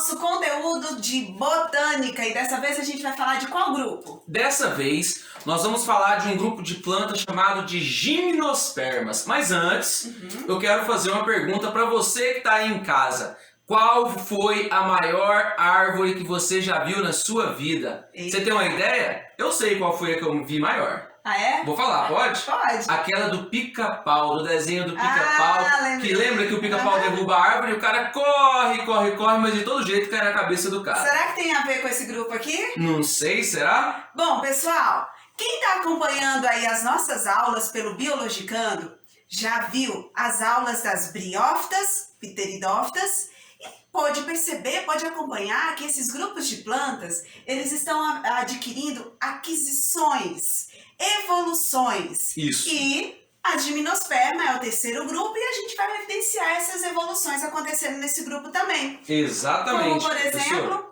nosso conteúdo de botânica e dessa vez a gente vai falar de qual grupo? Dessa vez, nós vamos falar de um grupo de plantas chamado de gimnospermas. Mas antes, eu quero fazer uma pergunta para você que está aí em casa. Qual foi a maior árvore que você já viu na sua vida? Eita. Você tem uma ideia? Eu sei qual foi a que eu vi maior. Ah, é? Vou falar, pode? Pode. Aquela do pica-pau, do desenho do pica-pau. lembrei. Que lembra que o pica-pau derruba a árvore e o cara corre, mas de todo jeito cai na cabeça do cara. Será que tem a ver com esse grupo aqui? Não sei, será? Bom, pessoal, quem está acompanhando aí as nossas aulas pelo Biologicando já viu as aulas das briófitas, pteridófitas e pode perceber, pode acompanhar que esses grupos de plantas, eles estão adquirindo aquisições, evoluções. Isso. E a gimnosperma é o terceiro grupo e a gente vai evidenciar essas evoluções acontecendo nesse grupo também. Exatamente. Como, por exemplo,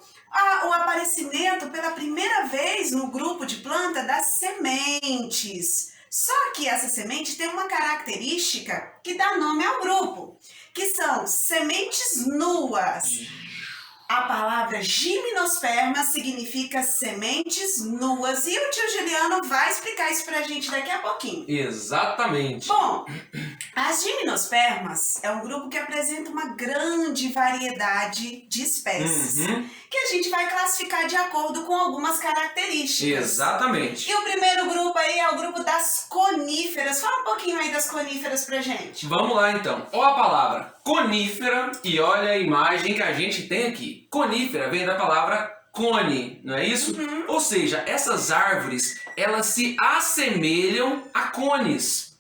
o aparecimento pela primeira vez no grupo de planta das sementes. Só que essa semente tem uma característica que dá nome ao grupo, que são sementes nuas. A palavra gimnosperma significa sementes nuas e o tio Juliano vai explicar isso pra gente daqui a pouquinho. Exatamente. Bom, as gimnospermas é um grupo que apresenta uma grande variedade de espécies, que a gente vai classificar de acordo com algumas características. Exatamente. E o primeiro grupo aí é o grupo das coníferas. Fala um pouquinho aí das coníferas pra gente. Vamos lá então. Olha a palavra conífera e olha a imagem que a gente tem aqui. Conífera vem da palavra cone, não é isso? Ou seja, essas árvores, elas se assemelham a cones.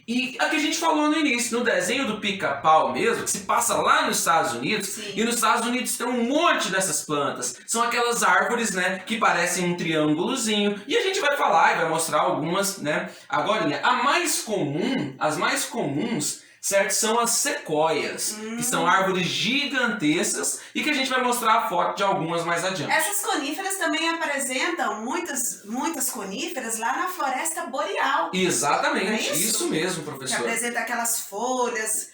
E a que a gente falou no início, no desenho do pica-pau mesmo, que se passa lá nos Estados Unidos, Sim. e nos Estados Unidos tem um monte dessas plantas. São aquelas árvores, né, que parecem um triângulozinho. E a gente vai falar e vai mostrar algumas, né, agora. As mais comuns, certo, são as sequoias, que são árvores gigantescas e que a gente vai mostrar a foto de algumas mais adiante. Essas coníferas também apresentam muitas coníferas lá na floresta boreal. Exatamente, Não é isso? isso mesmo, Que professor. apresenta aquelas folhas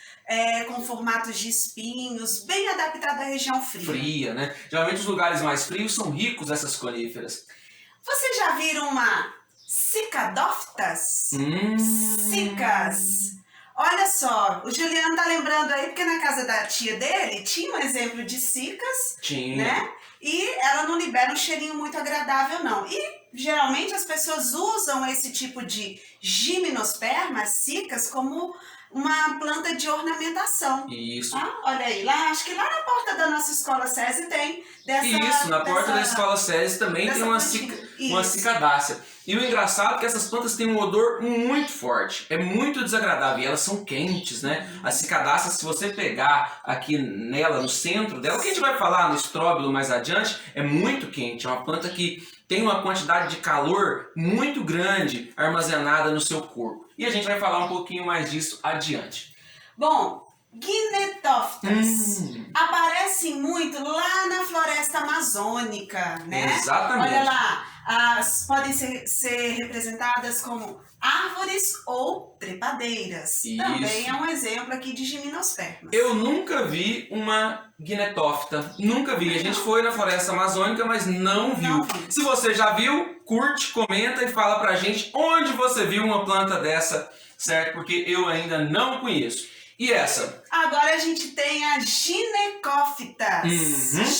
com formatos de espinhos, bem adaptado à região fria. Fria, né? Geralmente os lugares mais frios são ricos dessas coníferas. Vocês já viram uma cicadófitas? Cicas. Olha só, o Juliano tá lembrando aí, porque na casa da tia dele tinha um exemplo de cicas, Tinha. né? E ela não libera um cheirinho muito agradável, não. E geralmente as pessoas usam esse tipo de gimnospermas, cicas, como uma planta de ornamentação. Isso. Ah, olha aí, acho que lá na porta da nossa escola SESI tem dessa... Isso, na porta da escola SESI também tem uma plantinha. cicadácea. E o engraçado é que essas plantas têm um odor muito forte, é muito desagradável e elas são quentes, né? A cicadácea, se você pegar aqui nela, no centro dela, o que a gente vai falar no estróbilo mais adiante, é muito quente. É uma planta que tem uma quantidade de calor muito grande armazenada no seu corpo. E a gente vai falar um pouquinho mais disso adiante. Bom, Gnetopteras aparecem muito lá na floresta amazônica, né? Exatamente. Olha lá, podem ser representadas como árvores ou trepadeiras. Isso. Também é um exemplo aqui de gimnospermas. Eu nunca vi uma gnetofta, nunca vi. A gente foi na floresta amazônica, mas não viu. Não vi. Se você já viu, curte, comenta e fala pra gente onde você viu uma planta dessa, certo? Porque eu ainda não conheço. E essa? Agora a gente tem as ginecófitas.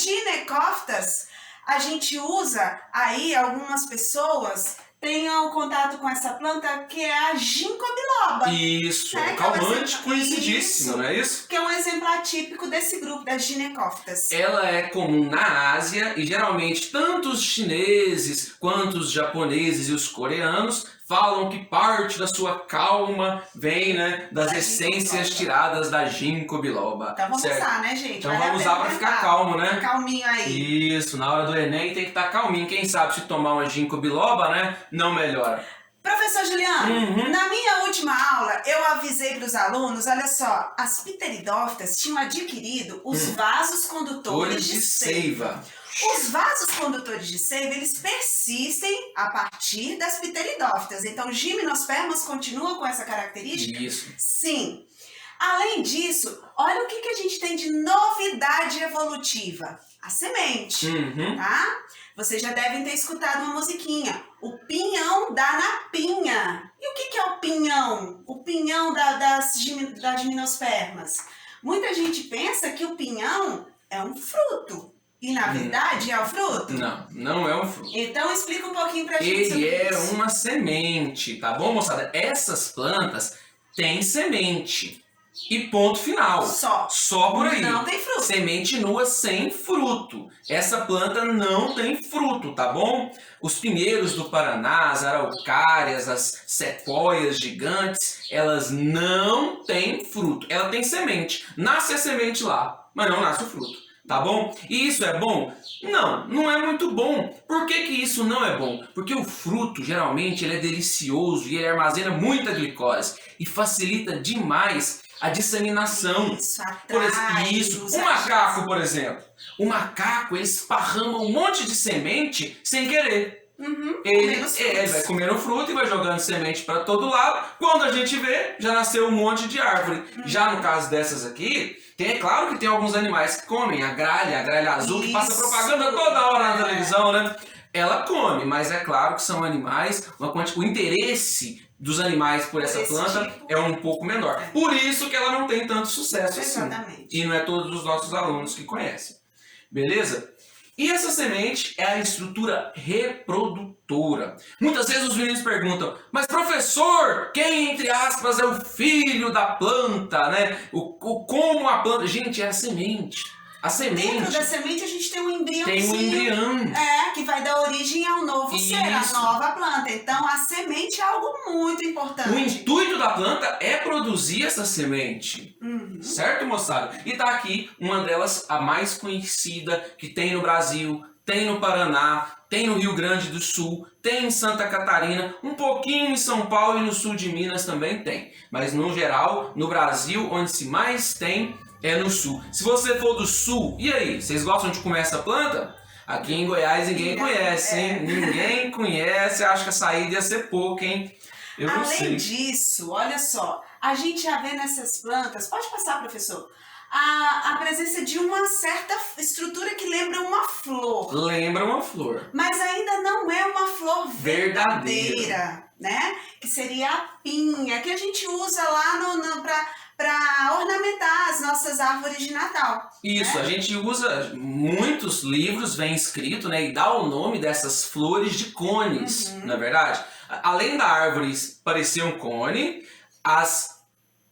Ginecófitas, a gente usa aí, algumas pessoas tenham contato com essa planta, que é a ginkgo biloba. Isso, É, calmante, que conhecidíssimo, isso. não é isso? Que é um exemplar típico desse grupo das ginecófitas. Ela é comum na Ásia e geralmente tanto os chineses quanto os japoneses e os coreanos falam que parte da sua calma vem, né, das Da essências ginkgo biloba. tiradas da ginkgo biloba. Então vamos certo? usar, né, gente? Então Vale a vamos pena usar para ficar tentar. calmo, né? Calminho aí. Isso, na hora do Enem tem que estar calminho. Quem sabe se tomar uma ginkgo biloba, né, não melhora. Professor Juliano, na minha última aula eu avisei para os alunos, olha só, as pteridófitas tinham adquirido os vasos condutores de seiva. Os vasos condutores de seiva, eles persistem a partir das pteridófitas. Então, gimnospermas continua com essa característica? Isso. Sim. Além disso, olha o que a gente tem de novidade evolutiva. a semente, Uhum. tá? Vocês já devem ter escutado uma musiquinha. O pinhão dá na pinha. E o que é o pinhão? O pinhão das gimnospermas. Muita gente pensa que o pinhão é um fruto. E na verdade é o fruto? Não, não é um fruto. Então explica um pouquinho pra gente sobre Ele é isso. uma semente, tá bom, moçada? Essas plantas têm semente. E ponto final. Só por aí. Não tem fruto. Semente nua sem fruto. Essa planta não tem fruto, tá bom? Os pinheiros do Paraná, as araucárias, as sequoias gigantes, elas não têm fruto. Ela tem semente. Nasce a semente lá, mas não nasce o fruto. Tá bom? E isso é bom? Não, não é muito bom. Por que isso não é bom? Porque o fruto, geralmente, ele é delicioso e ele armazena muita glicose e facilita demais a disseminação. Isso, O macaco, por exemplo. O macaco, ele esparrama um monte de semente sem querer. Ele vai comendo fruto e vai jogando semente para todo lado. Quando a gente vê, já nasceu um monte de árvore. Já no caso dessas aqui, é claro que tem alguns animais que comem. A gralha azul, que passa propaganda toda hora na televisão, né? Ela come, mas é claro que são animais, o interesse dos animais por essa planta é um pouco menor. Por isso que ela não tem tanto sucesso assim. E não é todos os nossos alunos que conhecem. Beleza? E essa semente é a estrutura reprodutora. Muitas vezes os meninos perguntam, mas professor, quem, entre aspas, é o filho da planta, né? Como a planta... Gente, é a semente. A semente... Dentro da semente a gente tem um embriãozinho. Tem um embrião. Que vai dar origem ao novo ser, à nova planta. Então a semente é algo muito importante. O intuito da planta é produzir essa semente. Certo, moçada? E tá aqui uma delas, a mais conhecida, que tem no Brasil, tem no Paraná, tem no Rio Grande do Sul, tem em Santa Catarina, um pouquinho em São Paulo e no sul de Minas também tem. Mas no geral, no Brasil, onde se mais tem é no sul. Se você for do sul, e aí? Vocês gostam de comer essa planta? Aqui em Goiás ninguém conhece, hein? Ninguém conhece, acho que a saída ia ser pouca, hein? Eu não sei. Além disso, olha só, a gente já vê nessas plantas, pode passar, professor, a presença de uma certa estrutura que lembra uma flor. Lembra uma flor. Mas ainda não é uma flor verdadeira, né? Que seria a pinha, que a gente usa lá para ornamentar as nossas árvores de Natal. Isso, né? A gente usa, muitos livros vem escrito, né, e dá o nome dessas flores de cones, na verdade. Além da árvore parecer um cone, as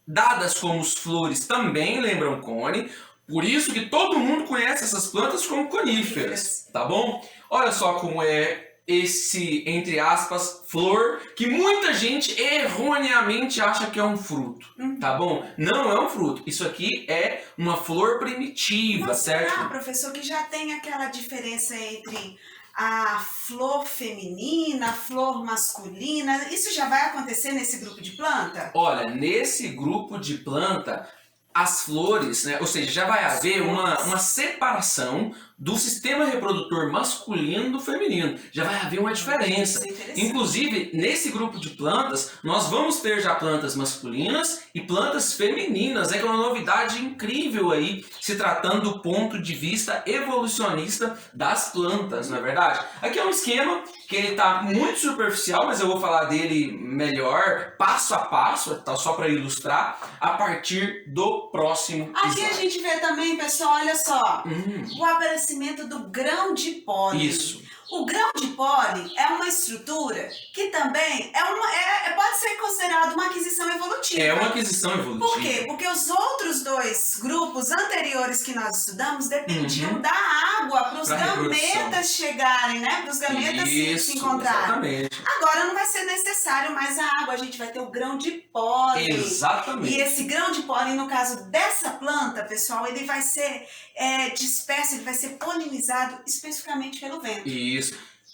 dadas como flores também lembram cone, por isso que todo mundo conhece essas plantas como coníferas, tá bom? Olha só como é esse, entre aspas, flor, que muita gente erroneamente acha que é um fruto, tá bom? Não é um fruto, isso aqui é uma flor primitiva, certo? Será, professor, que já tem aquela diferença entre a flor feminina, a flor masculina? Isso já vai acontecer nesse grupo de planta? Olha, nesse grupo de planta, as flores, né, ou seja, já vai haver uma separação do sistema reprodutor masculino do feminino. Já vai haver uma diferença. Inclusive, nesse grupo de plantas, nós vamos ter já plantas masculinas e plantas femininas. É uma novidade incrível aí, se tratando do ponto de vista evolucionista das plantas, não é verdade? Aqui é um esquema que ele está muito superficial, mas eu vou falar dele melhor, passo a passo, tá, só para ilustrar, a partir do próximo Aqui slide. a gente vê também, pessoal, olha só, o aparecimento do grão de pólen. Isso. O grão de pólen é uma estrutura que também pode ser considerado uma aquisição evolutiva. É uma aquisição evolutiva. Por quê? Porque os outros dois grupos anteriores que nós estudamos dependiam da água para os gametas chegarem, né? Para os gametas se encontrarem. Exatamente. Agora não vai ser necessário mais a água, a gente vai ter o grão de pólen. Exatamente. E esse grão de pólen, no caso dessa planta, pessoal, ele vai ser disperso, ele vai ser polinizado especificamente pelo vento. Isso.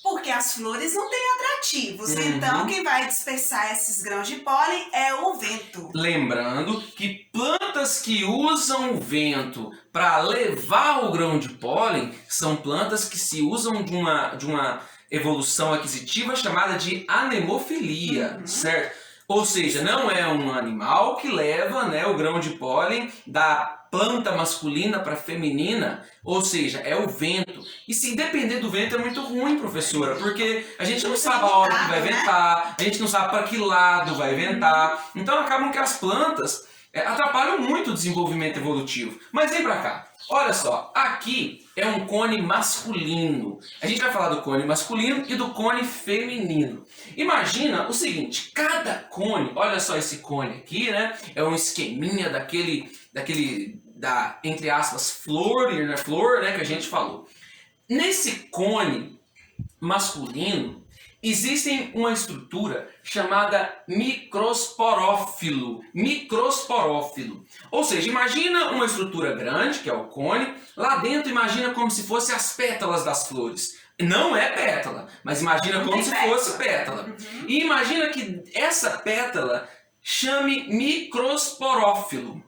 Porque as flores não têm atrativos, então quem vai dispersar esses grãos de pólen é o vento. Lembrando que plantas que usam o vento para levar o grão de pólen são plantas que se usam de uma evolução aquisitiva chamada de anemofilia, certo? Ou seja, não é um animal que leva, né, o grão de pólen da planta masculina para feminina, ou seja, é o vento. E se depender do vento é muito ruim, professora, porque a gente não sabe a hora que vai ventar, a gente não sabe para que lado vai ventar. Então acabam que as plantas atrapalham muito o desenvolvimento evolutivo. Mas vem para cá. Olha só, aqui é um cone masculino. A gente vai falar do cone masculino e do cone feminino. Imagina o seguinte, cada cone, olha só esse cone aqui, né? É um esqueminha entre aspas, flor, né, que a gente falou. Nesse cone masculino, existe uma estrutura chamada microsporófilo. Microsporófilo. Ou seja, imagina uma estrutura grande, que é o cone. Lá dentro, imagina como se fossem as pétalas das flores. Não é pétala, mas imagina como se fosse pétala. E imagina que essa pétala chame microsporófilo.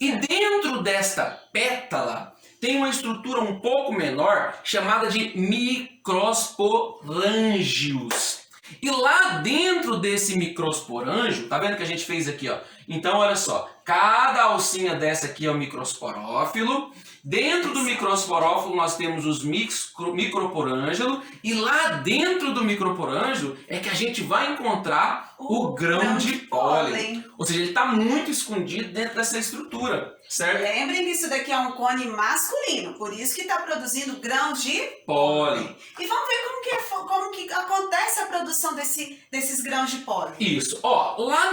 E dentro desta pétala tem uma estrutura um pouco menor chamada de microsporângios. E lá dentro desse microsporângio, tá vendo que a gente fez aqui, ó? Então, olha só, cada alcinha dessa aqui é o microsporófilo. Dentro do microsporófilo nós temos os microporângelo. E lá dentro do microporângelo é que a gente vai encontrar o grão de pólen. Ou seja, ele está muito escondido dentro dessa estrutura, certo? Lembrem que isso daqui é um cone masculino, por isso que está produzindo grãos de pólen. E vamos ver como que acontece a produção desses grãos de pólen. Isso. Ó, lá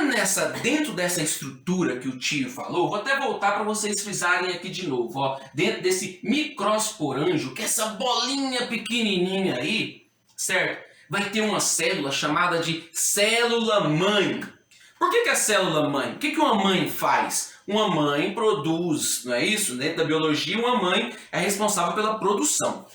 dentro dessa estrutura que o tio falou, vou até voltar para vocês frisarem aqui de novo, ó. Dentro desse microsporângio, que é essa bolinha pequenininha aí, certo? Vai ter uma célula chamada de célula-mãe. Por que é célula-mãe? O que uma mãe faz? Uma mãe produz, não é isso? Dentro da biologia, uma mãe é responsável pela produção.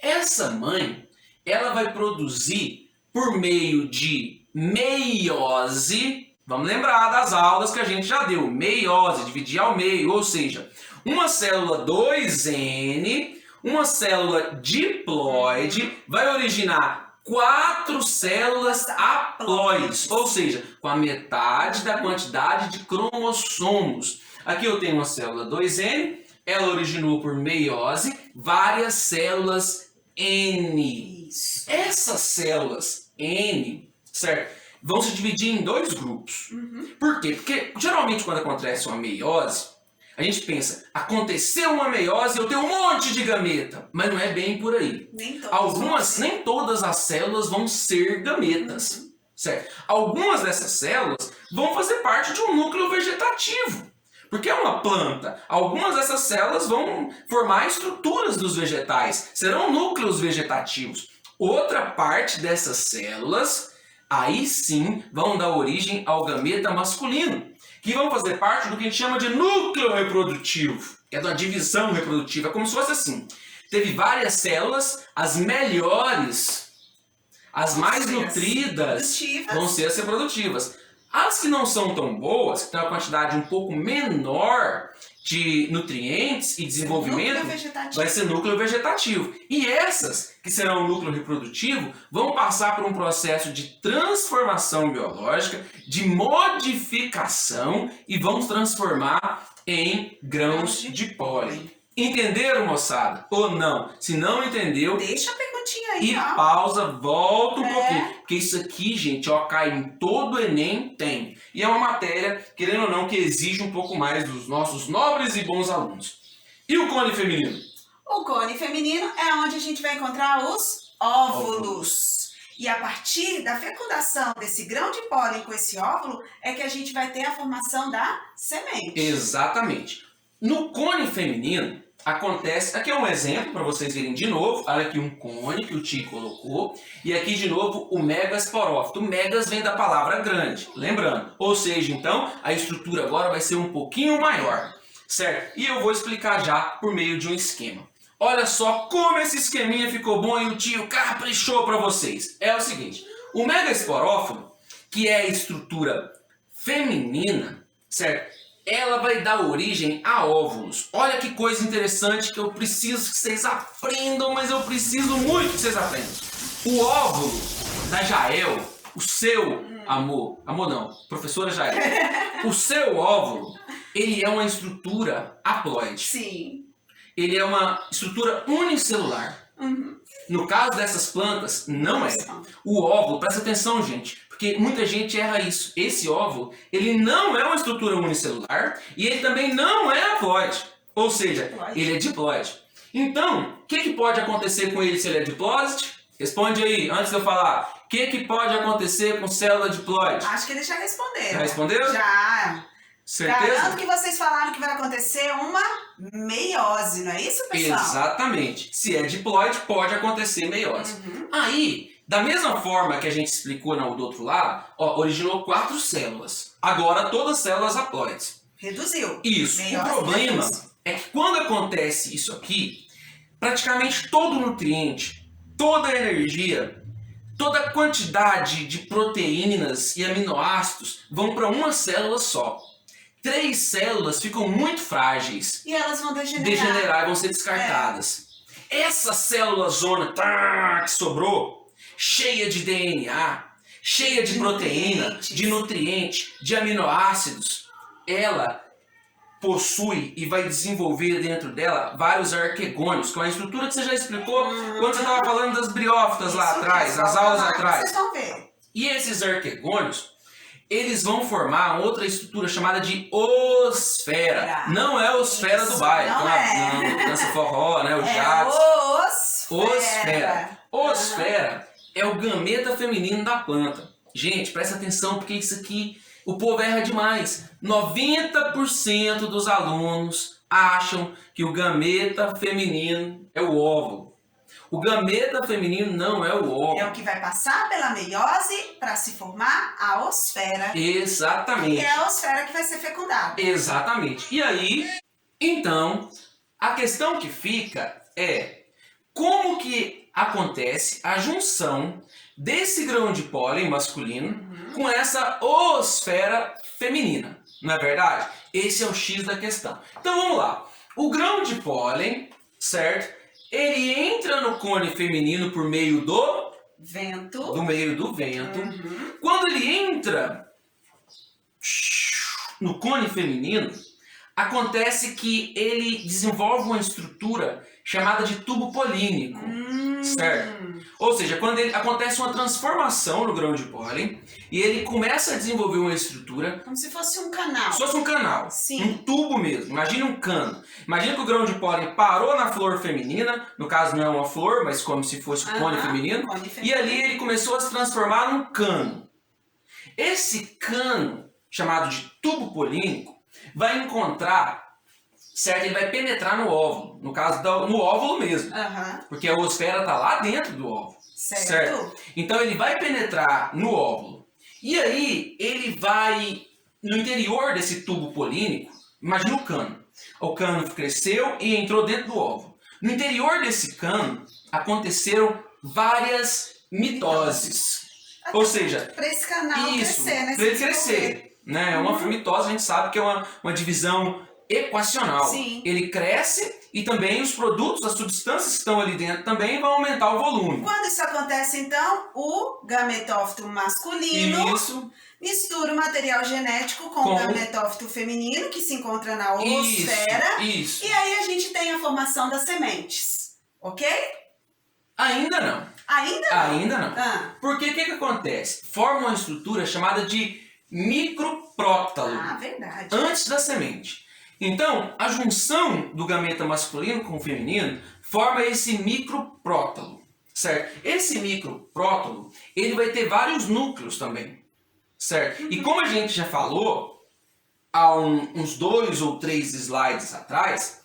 Essa mãe, ela vai produzir por meio de meiose. Vamos lembrar das aulas que a gente já deu. Meiose, dividir ao meio, ou seja, uma célula 2N, uma célula diploide, vai originar 4 células haploides, ou seja, com a metade da quantidade de cromossomos. Aqui eu tenho uma célula 2N, ela originou por meiose várias células N. Isso. Essas células N, certo, vão se dividir em 2 grupos. Por quê? Porque geralmente quando acontece uma meiose, a gente pensa, aconteceu uma meiose e eu tenho um monte de gameta. Mas não é bem por aí. Nem todas as células vão ser gametas. Certo? Algumas dessas células vão fazer parte de um núcleo vegetativo. Porque é uma planta. Algumas dessas células vão formar estruturas dos vegetais. Serão núcleos vegetativos. Outra parte dessas células, aí sim, vão dar origem ao gameta masculino, que vão fazer parte do que a gente chama de núcleo reprodutivo. É da divisão reprodutiva. É como se fosse assim. Teve várias células, as melhores, as mais nutridas, vão ser as reprodutivas. As que não são tão boas, que têm uma quantidade um pouco menor de nutrientes e desenvolvimento, vai ser núcleo vegetativo. E essas, que serão o núcleo reprodutivo, vão passar por um processo de transformação biológica, de modificação e vão se transformar em grãos de pólen. Entenderam, moçada? Ou não? Se não entendeu, deixa a perguntinha aí, e pausa, volta um pouquinho. Porque isso aqui, gente, ó, cai em todo Enem, tem. E é uma matéria, querendo ou não, que exige um pouco mais dos nossos nobres e bons alunos. E o cone feminino? O cone feminino é onde a gente vai encontrar os óvulos. E a partir da fecundação desse grão de pólen com esse óvulo, é que a gente vai ter a formação da semente. Exatamente. No cone feminino, acontece... Aqui é um exemplo para vocês verem de novo. Olha aqui um cone que o tio colocou. E aqui de novo o megasporófito. O megas vem da palavra grande, lembrando. Ou seja, então, a estrutura agora vai ser um pouquinho maior. Certo? E eu vou explicar já por meio de um esquema. Olha só como esse esqueminha ficou bom e o tio caprichou para vocês. É o seguinte. O megasporófilo, que é a estrutura feminina, certo? Ela vai dar origem a óvulos. Olha que coisa interessante que eu preciso que vocês aprendam, mas eu preciso muito que vocês aprendam. O óvulo da Jael, o seu amor não, professora Jael, o seu óvulo, ele é uma estrutura haploide. Sim. Ele é uma estrutura unicelular. Uhum. No caso dessas plantas, não é. O óvulo, presta atenção, gente, porque muita gente erra isso. Esse óvulo, ele não é uma estrutura unicelular e ele também não é haploide. Ou seja, ele é diploide. Então, o que pode acontecer com ele se ele é diploide? Responde aí, antes de eu falar. O que pode acontecer com célula diploide? Acho que eles já responderam. Já respondeu? Já. Certeza? Garanto que vocês falaram que vai acontecer uma meiose, não é isso, pessoal? Exatamente. Se é diploide, pode acontecer meiose. Uhum. Aí, da mesma forma que a gente explicou do outro lado, ó, originou 4 células. Agora todas células haploides. Reduziu. Isso. Meiose O problema reduz. é que quando acontece isso aqui, praticamente todo nutriente, toda a energia, toda a quantidade de proteínas e aminoácidos vão para uma célula só. 3 células ficam muito frágeis. E elas vão degenerar. E vão ser descartadas. Essa célula zona que sobrou, cheia de DNA, cheia de proteína, de nutriente, de aminoácidos, ela possui e vai desenvolver dentro dela vários arquegônios, que é uma estrutura que você já explicou quando você estava falando das briófitas lá atrás, nas aulas atrás. Vocês vão ver. E esses arquegônios, eles vão formar outra estrutura chamada de osfera. Não é osfera do bairro, não dança forró, né? O jazz. Osfera. Osfera é o gameta feminino da planta. Gente, presta atenção porque isso aqui o povo erra demais. 90% dos alunos acham que o gameta feminino é o óvulo. O gameta feminino não é o óvulo. É o que vai passar pela meiose para se formar a osfera. Exatamente. E é a osfera que vai ser fecundada. Exatamente. E aí, então, a questão que fica é como que acontece a junção desse grão de pólen masculino com essa osfera feminina. Não é verdade? Esse é o X da questão. Então vamos lá. O grão de pólen, certo? Ele entra no cone feminino por meio do vento. Quando ele entra no cone feminino, acontece que ele desenvolve uma estrutura chamada de tubo polínico, certo? Ou seja, quando acontece uma transformação no grão de pólen e ele começa a desenvolver uma estrutura como se fosse um canal. Se fosse um canal, sim. Um tubo mesmo. Imagina um cano. Imagina que o grão de pólen parou na flor feminina, no caso não é uma flor, mas como se fosse um cone feminino, e ali ele começou a se transformar num cano. Esse cano, chamado de tubo polínico, vai encontrar, certo? Ele vai penetrar no óvulo, no caso no óvulo mesmo, porque a osfera está lá dentro do óvulo, certo? Então ele vai penetrar no óvulo, e aí ele vai, no interior desse tubo polínico, imagina o cano. O cano cresceu e entrou dentro do óvulo. No interior desse cano aconteceram várias mitoses. Ou seja, para esse canal crescer, né? Para ele crescer. Né? Uma mitose a gente sabe que é uma divisão equacional. Sim. Ele cresce e também os produtos, as substâncias que estão ali dentro também vão aumentar o volume. Quando isso acontece, então, o gametófito masculino mistura o material genético com o gametófito feminino, que se encontra na osfera. Isso. E aí a gente tem a formação das sementes. Ok? Ainda não. Ainda não. Porque o que acontece? Forma uma estrutura chamada de microprótalo. Verdade. Antes da semente. Então, a junção do gameta masculino com o feminino forma esse microprótalo, certo? Esse microprótalo, ele vai ter vários núcleos também, certo? E como a gente já falou há uns 2 ou 3 slides atrás,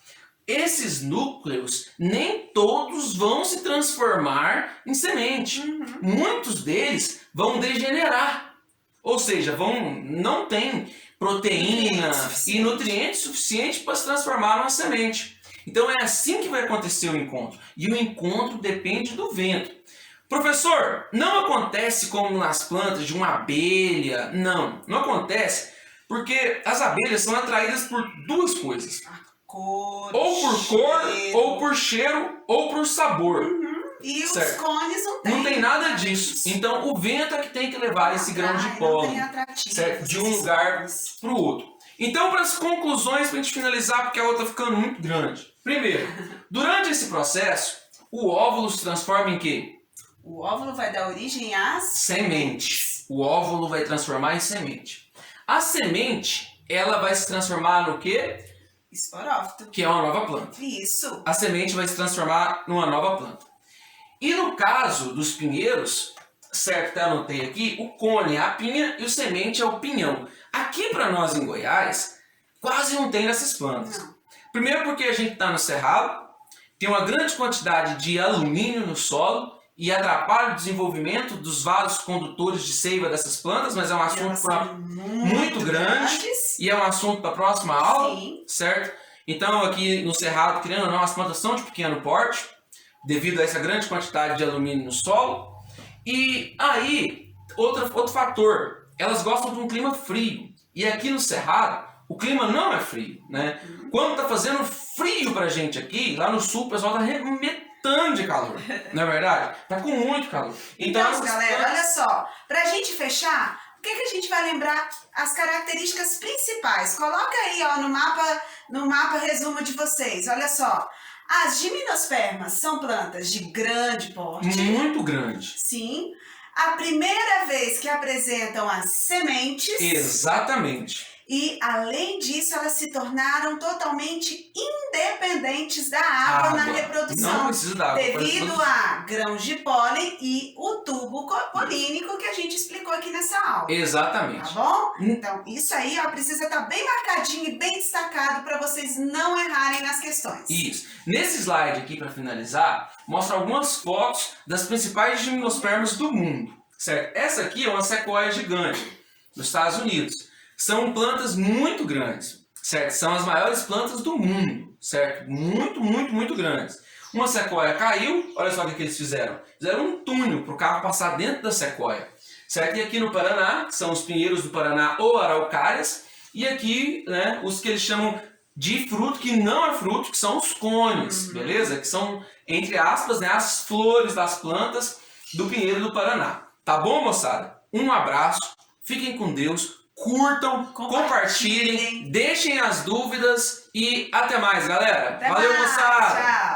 esses núcleos nem todos vão se transformar em semente. Muitos deles vão degenerar, ou seja, não tem proteína e nutrientes suficientes para se transformar numa semente. Então é assim que vai acontecer o encontro. E o encontro depende do vento. Professor, não acontece como nas plantas de uma abelha. Não acontece porque as abelhas são atraídas por 2 coisas. Cor, ou por cor, ou por cheiro, ou por sabor. E os cones não tem. Não tem nada disso. Então o vento é que tem que levar esse grão de pólen, certo? De um lugar para o outro. Então, para as conclusões, para a gente finalizar, porque a outra está ficando muito grande. Primeiro, durante esse processo, o óvulo se transforma em quê? O óvulo vai dar origem às Semente. O óvulo vai transformar em semente. A semente, ela vai se transformar no quê? Esporófito. Que é uma nova planta. Isso. A semente vai se transformar numa nova planta. E no caso dos pinheiros, certo, até anotei aqui, o cone é a pinha e o semente é o pinhão. Aqui para nós em Goiás, quase não tem dessas plantas. Não. Primeiro porque a gente está no cerrado, tem uma grande quantidade de alumínio no solo e atrapalha o desenvolvimento dos vasos condutores de seiva dessas plantas, mas é um assunto muito grande e é um assunto para a próxima aula, Sim. certo? Então aqui no cerrado, querendo ou não, as plantas são de pequeno porte, devido a essa grande quantidade de alumínio no solo. E aí, outro fator, elas gostam de um clima frio. E aqui no cerrado, o clima não é frio, né? Quando tá fazendo frio pra gente aqui, lá no sul, o pessoal tá arrebentando de calor, não é verdade? Tá com muito calor. Então essas galera, plantas... olha só, pra gente fechar, o que a gente vai lembrar? As características principais. Coloca aí, ó, no mapa resumo de vocês, olha só. As gimnospermas são plantas de grande porte. Muito grande. Sim. A primeira vez que apresentam as sementes. Exatamente. E, além disso, elas se tornaram totalmente independentes da água na reprodução. Não precisa da água. Devido a grãos de pólen e o tubo polínico que a gente explicou aqui nessa aula. Exatamente. Tá bom? Então, isso aí ó, precisa estar bem marcadinho e bem destacado para vocês não errarem nas questões. Isso. Nesse slide aqui, para finalizar, mostra algumas fotos das principais gimnospermas do mundo. Certo? Essa aqui é uma sequoia gigante, nos Estados Unidos. São plantas muito grandes, certo? São as maiores plantas do mundo, certo? Muito, muito, muito grandes. Uma sequoia caiu, olha só o que eles fizeram. Fizeram um túnel para o carro passar dentro da sequoia, certo? E aqui no Paraná, que são os pinheiros do Paraná ou araucárias, e aqui, né, os que eles chamam de fruto, que não é fruto, que são os cones, beleza? Que são, entre aspas, né, as flores das plantas do pinheiro do Paraná. Tá bom, moçada? Um abraço, fiquem com Deus. Curtam, compartilhem, deixem as dúvidas e até mais, galera. Até Valeu, mais, moçada! tchau!